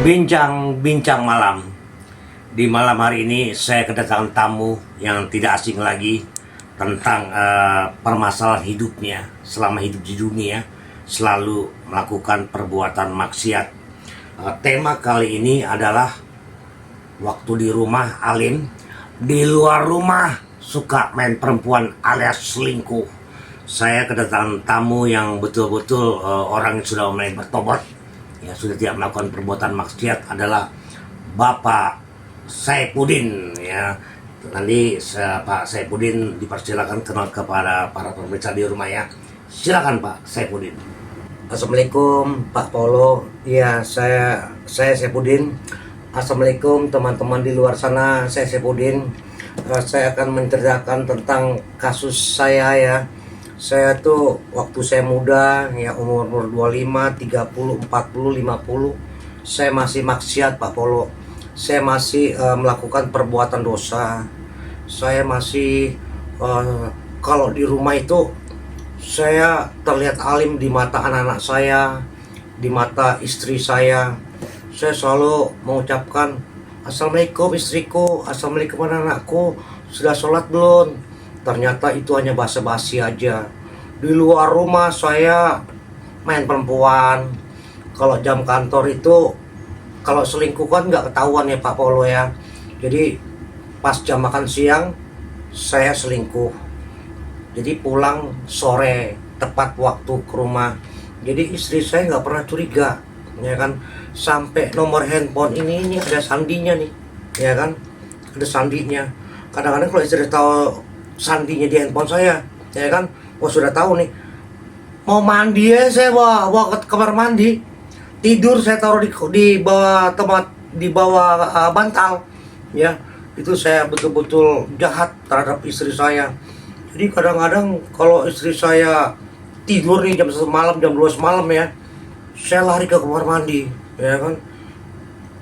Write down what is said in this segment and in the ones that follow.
Bincang-bincang malam. Di malam hari ini saya kedatangan tamu yang tidak asing lagi tentang permasalahan hidupnya selama hidup di dunia, selalu melakukan perbuatan maksiat. Tema kali ini adalah waktu di rumah alim, di luar rumah suka main perempuan alias selingkuh. Saya kedatangan tamu yang betul-betul orang yang sudah mulai bertobat, ya sudah tidak melakukan perbuatan maksiat, adalah Bapak Saipudin. Ya, nanti Pak Saipudin dipersilakan kenal kepada para pemirsa di rumah ya. Silakan Pak Saipudin. Assalamualaikum Pak Polo. Ya, saya Saipudin. Assalamualaikum teman-teman di luar sana. Saya Saipudin. Saya akan menceritakan tentang kasus saya ya. Saya tuh waktu saya muda ya, umur 25, 30, 40, 50, saya masih maksiat Pak Polo. Saya masih melakukan perbuatan dosa. Saya masih kalau di rumah itu saya terlihat alim di mata anak-anak saya, di mata istri saya. Saya selalu mengucapkan, "Assalamualaikum istriku, assalamualaikum anak-anakku, sudah sholat belum?" Ternyata itu hanya basa-basi aja. Di luar rumah saya main perempuan. Kalau jam kantor itu, kalau selingkuh kan nggak ketahuan ya Pak Polo ya. Jadi pas jam makan siang saya selingkuh. Jadi pulang sore tepat waktu ke rumah. Jadi istri saya nggak pernah curiga, ya kan. Sampai nomor handphone ini ada sandinya nih, ya kan. Ada sandinya. Kadang-kadang kalau istri tahu sandinya di handphone saya, ya kan, wah sudah tahu nih. Mau mandi ya, saya bawa ke kamar mandi. Tidur saya taruh di bawah tempat, di bawah bantal, ya. Itu saya betul-betul jahat terhadap istri saya. Jadi kadang-kadang kalau istri saya tidur nih jam 1 malam, jam 12 malam ya, saya lari ke kamar mandi, ya kan.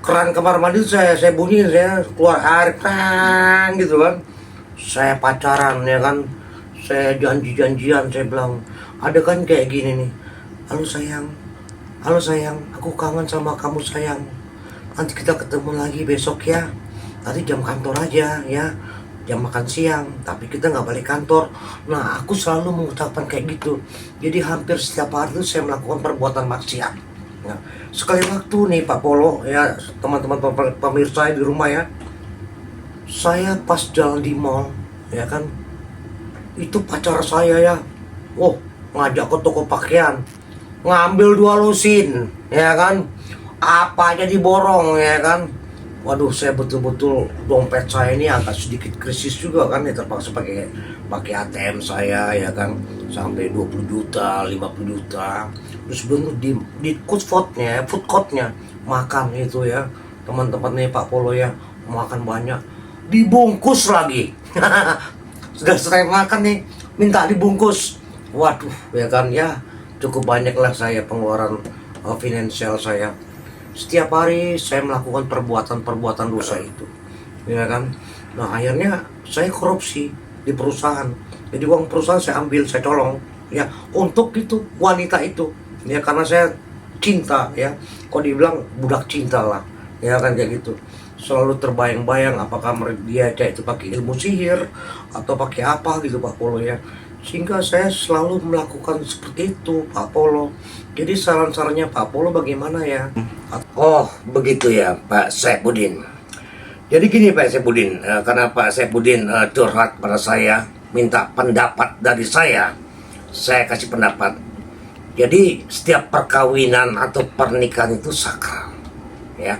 Keran kamar mandi saya bunyiin, saya keluar air kan gitu kan. Saya pacaran ya kan, saya janjian, saya bilang, ada kan kayak gini nih, halo sayang, aku kangen sama kamu sayang, nanti kita ketemu lagi besok ya, tadi jam kantor aja ya, jam makan siang, tapi kita nggak balik kantor. Nah, aku selalu mengucapkan kayak gitu. Jadi hampir setiap hari itu saya melakukan perbuatan maksiat. Nah, sekali waktu nih Pak Polo ya, teman-teman pemirsa di rumah ya, saya pas jalan di mall, ya kan, itu pacar saya ya, ngajak ke toko pakaian, ngambil 2 lusin, ya kan, apa aja diborong, ya kan. Waduh, saya betul-betul dompet saya ini agak sedikit krisis juga kan, ya terpaksa pakai ATM saya, ya kan, sampai 20 juta, 50 juta. Terus belum di food courtnya makan itu ya, teman-teman nih Pak Polo ya, makan banyak, dibungkus lagi. Sudah selesai makan nih, minta dibungkus. Waduh, ya kan ya, cukup banyak lah saya pengeluaran finansial saya. Setiap hari saya melakukan perbuatan dosa itu, ya kan. Nah, akhirnya saya korupsi di perusahaan. Jadi uang perusahaan saya ambil, saya colong ya, untuk itu wanita itu. Ya karena saya cinta ya, kok dibilang budak cinta lah, ya kan kayak gitu. Selalu terbayang-bayang apakah dia itu pakai ilmu sihir atau pakai apa gitu Pak Polo ya. Sehingga saya selalu melakukan seperti itu Pak Polo. Jadi saran-sarannya Pak Polo bagaimana ya? Oh begitu ya Pak Saipudin. Jadi gini Pak Saipudin, karena Pak Saipudin curhat pada saya, minta pendapat dari saya kasih pendapat. Jadi setiap perkawinan atau pernikahan itu sakral, ya.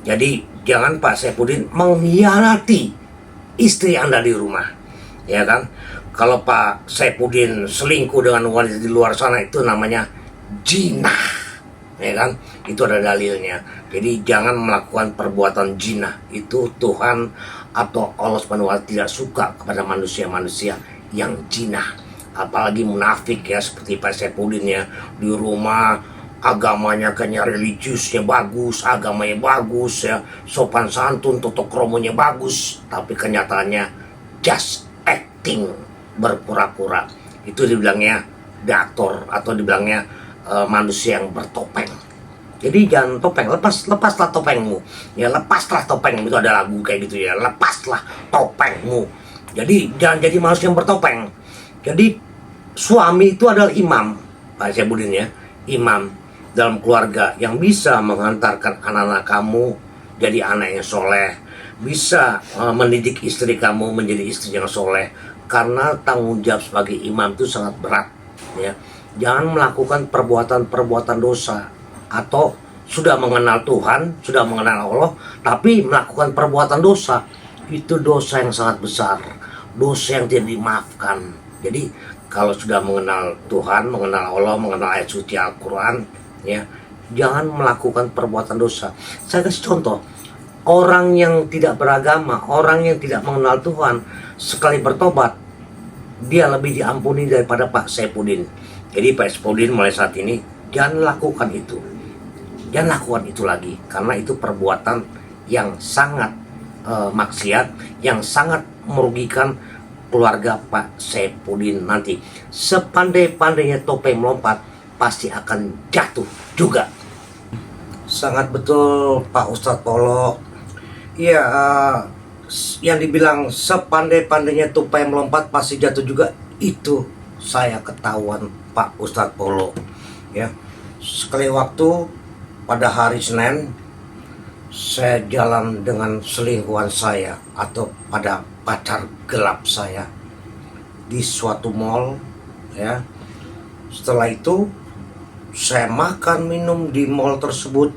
Jadi jangan Pak Saipudin mengkhianati istri Anda di rumah, ya kan. Kalau Pak Saipudin selingkuh dengan wanita di luar sana, itu namanya jinah, ya kan. Itu ada dalilnya. Jadi jangan melakukan perbuatan jinah. Itu Tuhan atau Allah SWT tidak suka kepada manusia-manusia yang jinah, apalagi munafik ya, seperti Pak Saipudin ya. Di rumah agamanya kayaknya religiusnya bagus, agamanya bagus ya, sopan santun, tata kromonya bagus, tapi kenyataannya just acting, berpura-pura. Itu dibilangnya aktor atau dibilangnya manusia yang bertopeng. Jadi jangan topeng, lepaslah topengmu. Ya, lepaslah topengmu, itu ada lagu kayak gitu ya. Lepaslah topengmu. Jadi jangan jadi manusia yang bertopeng. Jadi suami itu adalah imam, Pak Syaibudin ya. Imam dalam keluarga yang bisa mengantarkan anak-anak kamu jadi anak yang soleh, bisa mendidik istri kamu menjadi istri yang soleh. Karena tanggung jawab sebagai imam itu sangat berat ya. Jangan melakukan perbuatan-perbuatan dosa, atau sudah mengenal Tuhan, sudah mengenal Allah, tapi melakukan perbuatan dosa. Itu dosa yang sangat besar, dosa yang tidak dimaafkan. Jadi kalau sudah mengenal Tuhan, mengenal Allah, mengenal ayat suci Al-Quran ya, jangan melakukan perbuatan dosa. Saya kasih contoh, orang yang tidak beragama, orang yang tidak mengenal Tuhan, sekali bertobat dia lebih diampuni daripada Pak Syaibudin. Jadi Pak Syaibudin mulai saat ini jangan lakukan itu. Jangan lakukan itu lagi, karena itu perbuatan yang sangat maksiat, yang sangat merugikan keluarga Pak Syaibudin nanti. Sepandai-pandainya topeng melompat, pasti akan jatuh juga. Sangat betul Pak Ustadz Polo. Iya, yang dibilang sepandai-pandainya tupai melompat pasti jatuh juga, itu saya ketahuan Pak Ustadz Polo. Ya, sekali waktu pada hari Senin saya jalan dengan selingkuhan saya atau pada pacar gelap saya di suatu mall ya. Setelah itu saya makan minum di mall tersebut.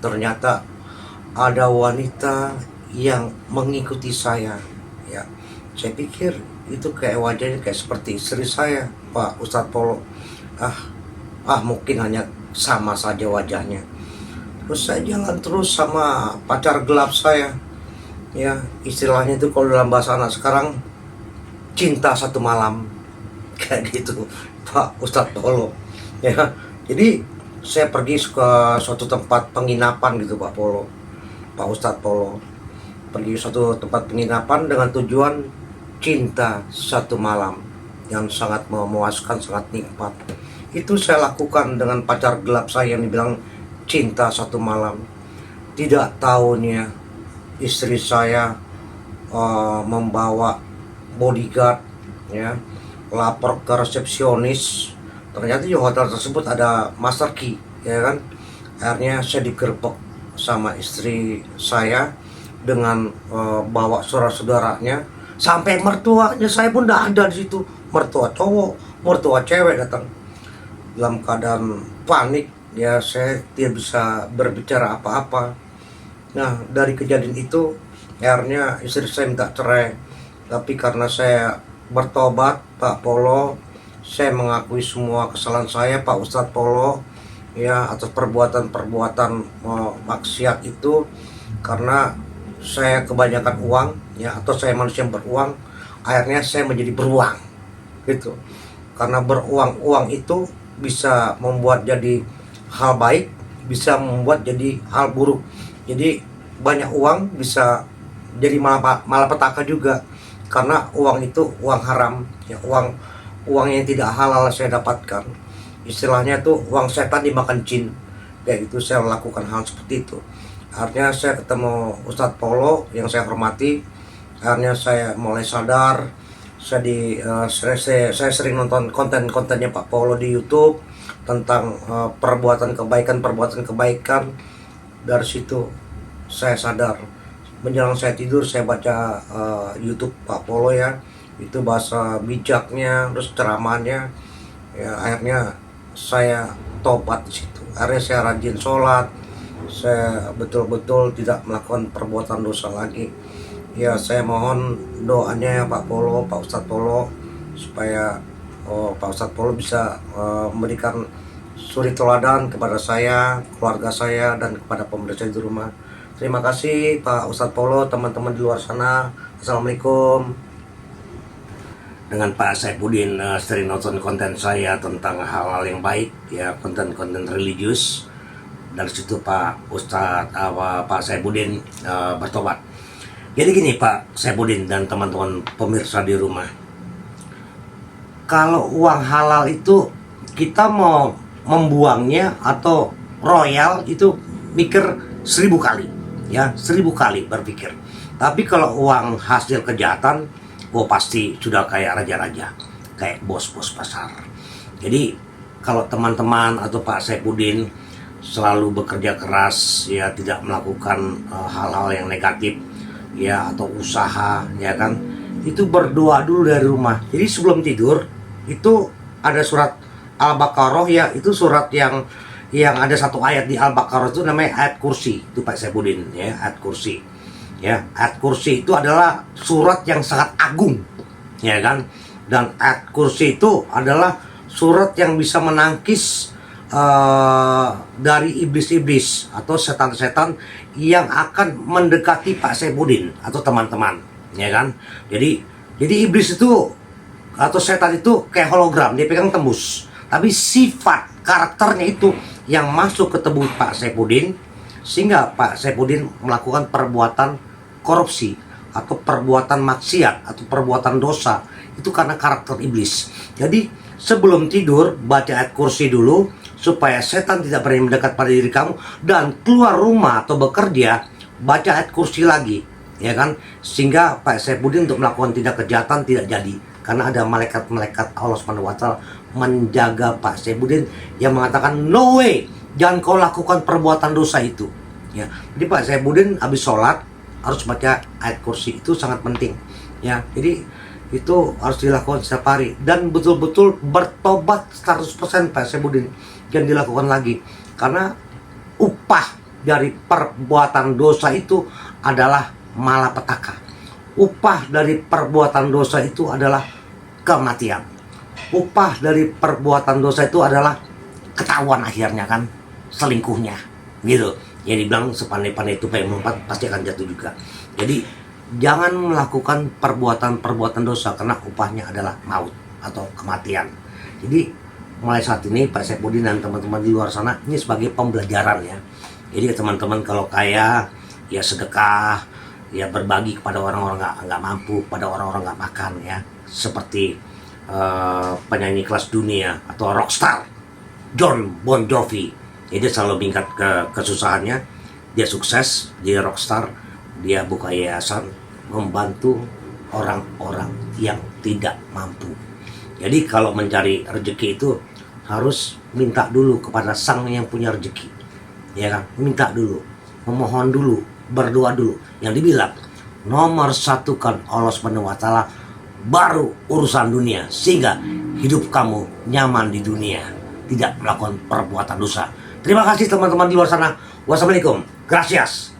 Ternyata ada wanita yang mengikuti saya ya. Saya pikir itu kayak wajahnya kayak seperti istri saya, Pak Ustadz Polo. Mungkin hanya sama saja wajahnya. Terus saya jalan terus sama pacar gelap saya ya, istilahnya itu kalau dalam bahasa anak sekarang cinta satu malam kayak gitu Pak Ustadz Polo ya. Jadi saya pergi ke suatu tempat penginapan gitu Pak Ustadz Polo, pergi suatu tempat penginapan dengan tujuan cinta satu malam yang sangat memuaskan, sangat nikmat. Itu saya lakukan dengan pacar gelap saya yang dibilang cinta satu malam. Tidak tahunya istri saya membawa bodyguard ya, lapor ke resepsionis. Ternyata di hotel tersebut ada master key ya kan. Akhirnya saya digerebek sama istri saya dengan bawa saudara-saudaranya, sampai mertuanya saya pun tidak ada di situ. Mertua cowok, mertua cewek datang. Dalam keadaan panik ya, saya tidak bisa berbicara apa-apa. Nah, dari kejadian itu akhirnya istri saya minta cerai. Tapi karena saya bertobat Pak Polo, saya mengakui semua kesalahan saya Pak Ustadz Polo ya, atas perbuatan-perbuatan maksiat itu. Karena saya kebanyakan uang ya, atau saya manusia yang beruang, akhirnya saya menjadi beruang gitu. Karena uang itu bisa membuat jadi hal baik, bisa membuat jadi hal buruk. Jadi banyak uang bisa jadi malapetaka juga, karena uang itu uang haram ya, uang yang tidak halal saya dapatkan. Istilahnya tuh uang setan dimakan jin kayak gitu. Saya lakukan hal seperti itu. Akhirnya saya ketemu Ustadz Polo yang saya hormati. Akhirnya saya mulai sadar. Saya sering nonton konten-kontennya Pak Polo di YouTube tentang perbuatan kebaikan. Dari situ saya sadar. Menjelang saya tidur saya baca YouTube Pak Polo ya, itu bahasa bijaknya, terus ceramahnya ya. Akhirnya saya tobat di situ. Akhirnya saya rajin sholat, saya betul-betul tidak melakukan perbuatan dosa lagi. Ya, saya mohon doanya ya Pak Polo, Pak Ustadz Polo, supaya Pak Ustadz Polo bisa memberikan suri teladan kepada saya, keluarga saya, dan kepada pemirsa di rumah. Terima kasih Pak Ustadz Polo, teman-teman di luar sana. Assalamualaikum. Dengan Pak Syaibudin sering nonton konten saya tentang hal-hal yang baik ya, konten-konten religius. Dari situ Pak Syaibudin bertobat. Jadi gini Pak Syaibudin dan teman-teman pemirsa di rumah, kalau uang halal itu kita mau membuangnya atau royal itu mikir 1000 kali, ya 1000 kali berpikir. Tapi kalau uang hasil kejahatan, oh pasti sudah kayak raja-raja, kayak bos-bos pasar. Jadi kalau teman-teman atau Pak Saifuddin selalu bekerja keras, ya tidak melakukan hal-hal yang negatif, ya atau usaha, ya kan, itu berdoa dulu dari rumah. Jadi sebelum tidur itu ada surat Al-Baqarah, ya itu surat yang ada satu ayat di Al-Baqarah itu namanya ayat kursi, itu Pak Saifuddin, ya ayat kursi. Ya, ayat kursi itu adalah surat yang sangat agung, ya kan? Dan ayat kursi itu adalah surat yang bisa menangkis dari iblis-iblis atau setan-setan yang akan mendekati Pak Saifuddin atau teman-teman, ya kan? Jadi iblis itu atau setan itu kayak hologram, dia pegang tembus. Tapi sifat karakternya itu yang masuk ke tubuh Pak Saifuddin, sehingga Pak Saifuddin melakukan perbuatan korupsi atau perbuatan maksiat atau perbuatan dosa, itu karena karakter iblis. Jadi sebelum tidur baca ayat kursi dulu supaya setan tidak berani mendekat pada diri kamu, dan keluar rumah atau bekerja baca ayat kursi lagi, ya kan, sehingga Pak Saifuddin untuk melakukan tindak kejahatan tidak jadi, karena ada malaikat-malaikat Allah SWT menjaga Pak Saifuddin yang mengatakan no way, jangan kau lakukan perbuatan dosa itu, ya. Jadi Pak Saifuddin habis sholat harus baca ayat kursi, itu sangat penting, ya. Jadi itu harus dilakukan setiap hari dan betul-betul bertobat 100% Pak Saifuddin, jangan dilakukan lagi, karena upah dari perbuatan dosa itu adalah malapetaka. Upah dari perbuatan dosa itu adalah kematian. Upah dari perbuatan dosa itu adalah ketahuan akhirnya kan, selingkuhnya, gitu. Ya dibilang sepandai-pandai tupai melompat pasti akan jatuh juga. Jadi jangan melakukan perbuatan-perbuatan dosa karena upahnya adalah maut atau kematian. Jadi mulai saat ini Pak Saifuddin dan teman-teman di luar sana ini sebagai pembelajaran, ya. Jadi teman-teman kalau kaya ya sedekah, ya berbagi kepada orang-orang nggak mampu, pada orang-orang nggak makan, ya. Seperti penyanyi kelas dunia atau rockstar John Bon Jovi. Jadi dia selalu meningkat kesusahannya, dia sukses, dia rockstar, dia buka yayasan membantu orang-orang yang tidak mampu. Jadi kalau mencari rezeki itu harus minta dulu kepada sang yang punya rezeki, ya kan, minta dulu, memohon dulu, berdoa dulu. Yang dibilang nomor satu kan Allah SWT, baru urusan dunia, sehingga hidup kamu nyaman di dunia, tidak melakukan perbuatan dosa. Terima kasih teman-teman di luar sana. Wassalamualaikum. Gracias.